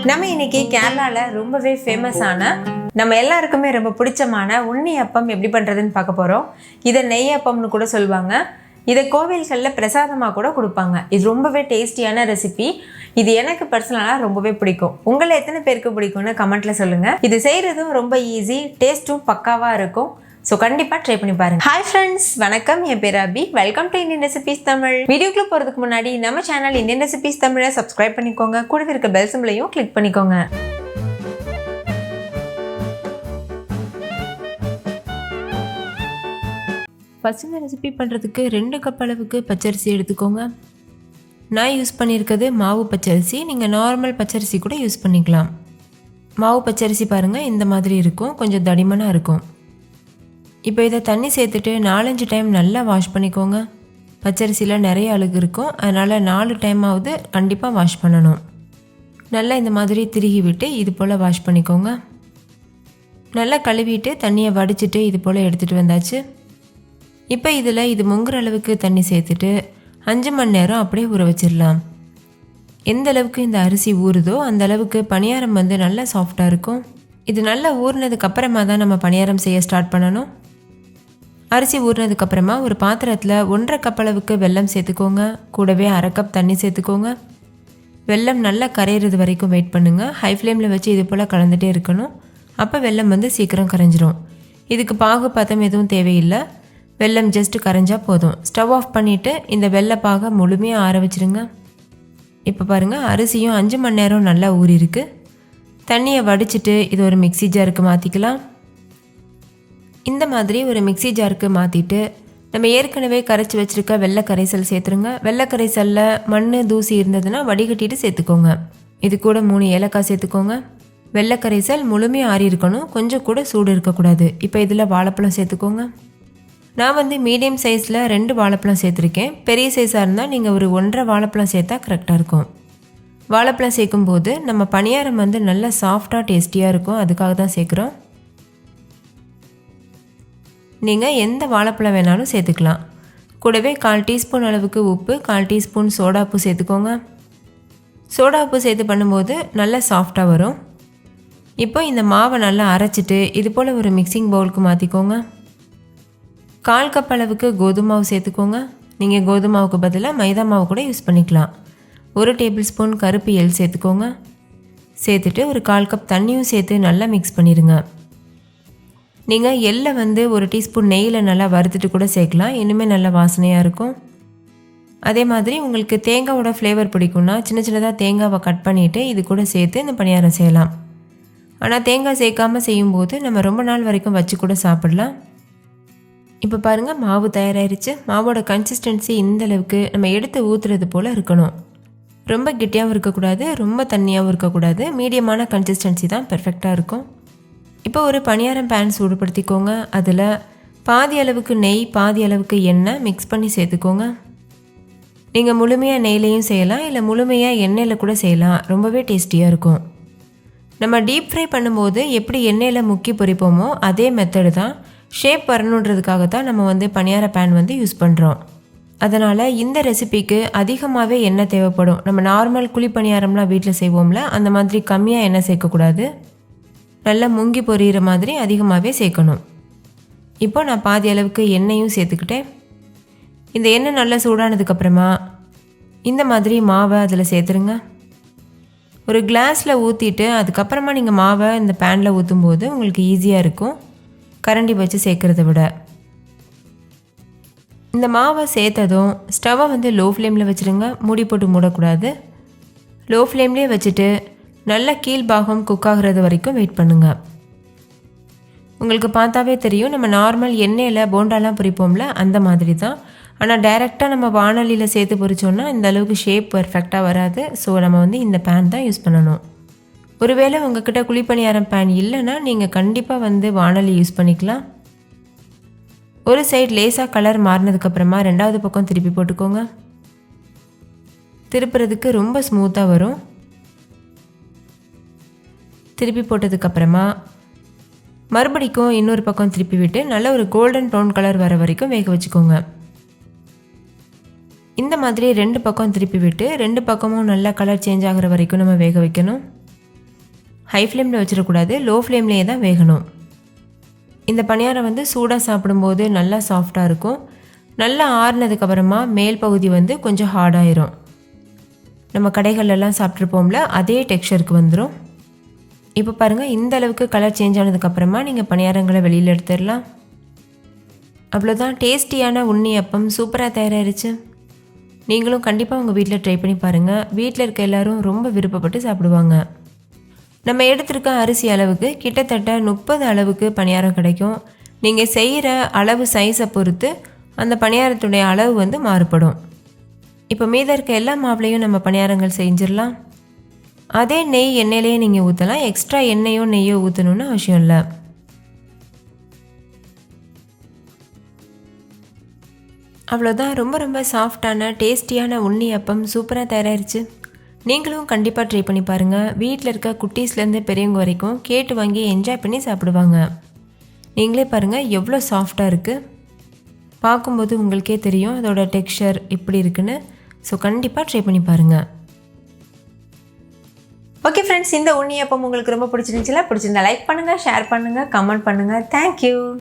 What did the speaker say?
நம்ம இன்னைக்கு கேரளாவில் ரொம்பவே ஃபேமஸான நம்ம எல்லாருக்குமே ரொம்ப பிடிச்சமான உன்னியப்பம் எப்படி பண்ணுறதுன்னு பார்க்க போகிறோம். இதை நெய்யப்பம்னு கூட சொல்லுவாங்க. இதை கோவில்களில் பிரசாதமாக கூட கொடுப்பாங்க. இது ரொம்பவே டேஸ்டியான ரெசிபி. இது எனக்கு பர்சனலாக ரொம்பவே பிடிக்கும். உங்களை எத்தனை பேருக்கு பிடிக்கும்னு கமெண்ட்டில் சொல்லுங்கள். இது செய்கிறதும் ரொம்ப ஈஸி, டேஸ்ட்டும் பக்காவாக இருக்கும். ஸோ கண்டிப்பாக ட்ரை பண்ணி பாருங்கள். ஹாய் ஃப்ரெண்ட்ஸ், வணக்கம். என் பேர் Abhi. Welcome to Indian recipes Tamil. வீடியோக்குள்ளே போகிறதுக்கு முன்னாடி நம்ம சேனல் இந்தியன் ரெசிபீஸ் தமிழை சப்ஸ்கிரைப் பண்ணிக்கோங்க. கூடவே இருக்க பெல் சிம்பிளையும் கிளிக் பண்ணிக்கோங்க. ஃபஸ்ட் இந்த ரெசிபி பண்ணுறதுக்கு 2 கப் அளவுக்கு பச்சரிசி எடுத்துக்கோங்க. நான் யூஸ் பண்ணியிருக்கிறது மாவு பச்சரிசி. நீங்கள் நார்மல் பச்சரிசி கூட யூஸ் பண்ணிக்கலாம். மாவு பச்சரிசி பாருங்கள், இந்த மாதிரி இருக்கும், கொஞ்சம் தடிமனாக இருக்கும். இப்போ இதை தண்ணி சேர்த்துட்டு 4-5 டைம் நல்லா வாஷ் பண்ணிக்கோங்க. பச்சரிசியில் நிறைய அழுகு இருக்கும், அதனால் 4 டைமாவது கண்டிப்பாக வாஷ் பண்ணணும். நல்லா இந்த மாதிரி திருகி விட்டு இது போல் வாஷ் பண்ணிக்கோங்க. நல்லா கழுவிட்டு தண்ணியை வடிச்சிட்டு இது போல் எடுத்துகிட்டு வந்தாச்சு. இப்போ இதில் இது முங்குற அளவுக்கு தண்ணி சேர்த்துட்டு 5 மணி நேரம் அப்படியே ஊற வச்சிடலாம். எந்த அளவுக்கு இந்த அரிசி ஊறுதோ அந்த அளவுக்கு பனியாரம் நல்லா சாஃப்டாக இருக்கும். இது நல்லா ஊறினதுக்கப்புறமா தான் நம்ம பனியாரம் செய்ய ஸ்டார்ட் பண்ணணும். அரிசி ஊறினதுக்கப்புறமா ஒரு பாத்திரத்தில் 1.5 கப் அளவுக்கு வெல்லம் சேர்த்துக்கோங்க. கூடவே 1/2 கப் தண்ணி சேர்த்துக்கோங்க. வெல்லம் நல்லா கரையிறது வரைக்கும் வெயிட் பண்ணுங்கள். ஹை ஃப்ளேமில் வச்சு இது போல் கலந்துகிட்டே இருக்கணும். அப்போ வெல்லம் சீக்கிரம் கரைஞ்சிரும். இதுக்கு பாகு பதம் எதுவும் தேவையில்லை, வெல்லம் ஜஸ்ட்டு கரைஞ்சால் போதும். ஸ்டவ் ஆஃப் பண்ணிவிட்டு இந்த வெள்ளைப்பாகை முழுமையாக ஆற வச்சுருங்க. இப்போ பாருங்கள், அரிசியும் 5 மணி நேரம் நல்லா ஊறிருக்கு. தண்ணியை வடிச்சிட்டு இது ஒரு மிக்ஸி ஜாருக்கு மாற்றிக்கலாம். இந்த மாதிரி ஒரு மிக்ஸி ஜாருக்கு மாற்றிட்டு நம்ம ஏற்கனவே கரைச்சி வச்சுருக்க வெள்ளை கரைசல் சேர்த்துருங்க. வெள்ளை கரைசலில் மண் தூசி இருந்ததுன்னா வடிகட்டிட்டு சேர்த்துக்கோங்க. இது கூட 3 ஏலக்காய் சேர்த்துக்கோங்க. வெள்ளை கரைசல் முழுமையாக ஆறி இருக்கணும், கொஞ்சம் கூட சூடு இருக்கக்கூடாது. இப்போ இதில் வாழைப்பழம் சேர்த்துக்கோங்க. நான் மீடியம் சைஸில் 2 வாழைப்பழம் சேர்த்துருக்கேன். பெரிய சைஸாக இருந்தால் நீங்கள் ஒரு 1.5 வாழைப்பழம் சேர்த்தா கரெக்டாக இருக்கும். வாழைப்பழம் சேர்க்கும்போது நம்ம பனியாரம் நல்லா சாஃப்டாக டேஸ்டியாக இருக்கும், அதுக்காக தான் சேர்க்குறோம். நீங்கள் எந்த வாழைப்பழம் வேணாலும் சேர்த்துக்கலாம். கூடவே 1/4 டீஸ்பூன் அளவுக்கு உப்பு, 1/4 டீஸ்பூன் சோடா உப்பு சேர்த்துக்கோங்க. சோடா உப்பு சேர்த்து பண்ணும்போது நல்லா சாஃப்டாக வரும். இப்போ இந்த மாவை நல்லா அரைச்சிட்டு இது போல் ஒரு மிக்சிங் பவுலுக்கு மாற்றிக்கோங்க. 1/4 கப் அளவுக்கு கோதுமை மாவு சேர்த்துக்கோங்க. நீங்கள் கோதுமை மாவுக்கு பதிலாக மைதா மாவு கூட யூஸ் பண்ணிக்கலாம். 1 டேபிள் ஸ்பூன் கருப்பு எள் சேர்த்துக்கோங்க. சேர்த்துட்டு ஒரு 1/4 கப் தண்ணியும் சேர்த்து நல்லா மிக்ஸ் பண்ணிடுங்க. நீங்கள் எள்ளை 1 டீஸ்பூன் நெய்யில் நல்லா வறுத்துட்டு கூட சேர்க்கலாம், இன்னுமே நல்லா வாசனையாக இருக்கும். அதே மாதிரி உங்களுக்கு தேங்காவோட ஃப்ளேவர் பிடிக்கும்னா சின்ன சின்னதாக தேங்காவை கட் பண்ணிவிட்டு இது கூட சேர்த்து இந்த பணியாரம் செய்யலாம். ஆனால் தேங்காய் சேர்க்காமல் செய்யும்போது நம்ம ரொம்ப நாள் வரைக்கும் வச்சு கூட சாப்பிடலாம். இப்போ பாருங்கள், மாவு தயாராகிருச்சு. மாவோட கன்சிஸ்டன்சி இந்த அளவுக்கு நம்ம எடுத்து ஊற்றுறது போல் இருக்கணும். ரொம்ப கெட்டியாகவும் இருக்கக்கூடாது, ரொம்ப தண்ணியாகவும் இருக்கக்கூடாது. மீடியமான கன்சிஸ்டன்சி தான் பெர்ஃபெக்டாக இருக்கும். இப்போ ஒரு பனியாரம் பேன் சூடுபடுத்திக்கோங்க. அதில் பாதி அளவுக்கு நெய், பாதி அளவுக்கு எண்ணெய் மிக்ஸ் பண்ணி சேர்த்துக்கோங்க. நீங்கள் முழுமையாக நெய்லையும் செய்யலாம், இல்லை முழுமையாக எண்ணெயில் கூட செய்யலாம். ரொம்பவே டேஸ்டியாக இருக்கும். நம்ம டீப் ஃப்ரை பண்ணும்போது எப்படி எண்ணெயில் முக்கி பொரிப்போமோ அதே மெத்தடு தான். ஷேப் வரணுன்றதுக்காக தான் நம்ம பனியார பேன் யூஸ் பண்ணுறோம். அதனால் இந்த ரெசிபிக்கு அதிகமாகவே எண்ணெய் தேவைப்படும். நம்ம நார்மல் குழி பணியாரம்லாம் வீட்டில் செய்வோம்ல, அந்த மாதிரி கம்மியாக எண்ணெய் சேர்க்கக்கூடாது. நல்லா முங்கி பொரியிற மாதிரி அதிகமாகவே சேர்க்கணும். இப்போ நான் பாதி அளவுக்கு எண்ணெயும் சேர்த்துக்கிட்டேன். இந்த எண்ணெய் நல்லா சூடானதுக்கப்புறமா இந்த மாதிரி மாவை அதில் சேர்த்துருங்க. ஒரு கிளாஸில் ஊற்றிட்டு அதுக்கப்புறமா நீங்கள் மாவை இந்த பேனில் ஊற்றும்போது உங்களுக்கு ஈஸியாக இருக்கும், கரண்டி வச்சு சேர்க்குறத விட. இந்த மாவை சேர்த்ததும் ஸ்டவ்வை லோ ஃப்ளேமில் வச்சுருங்க. மூடி போட்டு மூடக்கூடாது. லோ ஃப்ளேம்லேயே வச்சுட்டு நல்ல கீழ்பாகம் குக் ஆகிறது வரைக்கும் வெயிட் பண்ணுங்கள். உங்களுக்கு பார்த்தாவே தெரியும், நம்ம நார்மல் எண்ணெயில் போண்டாலாம் பொரிப்போம்ல அந்த மாதிரி தான். ஆனால் டைரெக்டாக நம்ம வானலியில் சேர்த்து பொரிச்சோன்னா இந்த அளவுக்கு ஷேப் பர்ஃபெக்டாக வராது. ஸோ நம்ம இந்த பேன் தான் யூஸ் பண்ணணும். ஒருவேளை உங்கள்கிட்ட குழிப்பணியாரம் பேன் இல்லைன்னா நீங்கள் கண்டிப்பாக வானலி யூஸ் பண்ணிக்கலாம். ஒரு சைடு லேசாக கலர் மாறினதுக்கப்புறமா 2வது பக்கம் திருப்பி போட்டுக்கோங்க. திருப்புறதுக்கு ரொம்ப ஸ்மூத்தாக வரும். திருப்பி போட்டதுக்கப்புறமா மறுபடிக்கும் இன்னொரு பக்கம் திருப்பி விட்டு நல்ல ஒரு கோல்டன் ப்ரௌன் கலர் வர வரைக்கும் வேக வச்சுக்கோங்க. இந்த மாதிரி 2 பக்கம் திருப்பி விட்டு 2 பக்கமும் நல்லா கலர் சேஞ்ச் ஆகிற வரைக்கும் நம்ம வேக வைக்கணும். ஹை ஃப்ளேமில் வச்சிடக்கூடாது, லோ ஃப்ளேம்லேயே தான் வேகணும். இந்த பணியாரம் வந்து சூடாக சாப்பிடும்போது நல்லா சாஃப்டாக இருக்கும். நல்லா ஆறுனதுக்கப்புறமா மேல் பகுதி வந்து கொஞ்சம் ஹார்டாயிரும். நம்ம கடைகள்லாம் சாப்பிட்ருப்போம்ல, அதே டெக்ஸ்சருக்கு வந்துடும். இப்போ பாருங்கள், இந்த அளவுக்கு கலர் சேஞ்ச் ஆனதுக்கப்புறமா நீங்கள் பணியாரங்களை வெளியில் எடுத்துடலாம். அவ்வளோதான், டேஸ்டியான உண்ணியப்பம் சூப்பராக தயாராகிருச்சு. நீங்களும் கண்டிப்பாக உங்கள் வீட்டில் ட்ரை பண்ணி பாருங்கள். வீட்டில் இருக்க எல்லோரும் ரொம்ப விருப்பப்பட்டு சாப்பிடுவாங்க. நம்ம எடுத்துருக்க அரிசி அளவுக்கு கிட்டத்தட்ட 30 அளவுக்கு பணியாரம் கிடைக்கும். நீங்கள் செய்கிற அளவு சைஸை பொறுத்து அந்த பணியாரத்துடைய அளவு வந்து மாறுபடும். இப்போ மீத இருக்க எல்லா மாவுலையும் நம்ம பணியாரங்கள் செஞ்சிடலாம். அதே நெய் எண்ணெயிலேயே நீங்கள் ஊற்றலாம். எக்ஸ்ட்ரா எண்ணெயோ நெய்யோ ஊற்றணுன்னு அவசியம் இல்லை. அவ்வளோதான், ரொம்ப ரொம்ப சாஃப்டான டேஸ்டியான உண்ணியப்பம் சூப்பராக தயாராகிருச்சு. நீங்களும் கண்டிப்பாக ட்ரை பண்ணி பாருங்கள். வீட்டில் இருக்க குட்டீஸ்லேருந்து பெரியவங்க வரைக்கும் கேட்டு வாங்கி என்ஜாய் பண்ணி சாப்பிடுவாங்க. நீங்களே பாருங்கள் எவ்வளோ சாஃப்டாக இருக்குது. பார்க்கும்போது உங்களுக்கே தெரியும் அதோட டெக்ஸ்சர் எப்படி இருக்குன்னு. ஸோ கண்டிப்பாக ட்ரை பண்ணி பாருங்கள். ஓகே ஃப்ரெண்ட்ஸ், இந்த உண்ணியப்பம் உங்களுக்கு ரொம்ப பிடிச்சிருந்துச்சுல? பிடிச்சிருந்தா லைக் பண்ணுங்கள், ஷேர் பண்ணுங்கள், கமெண்ட் பண்ணுங்கள். தேங்க்யூ.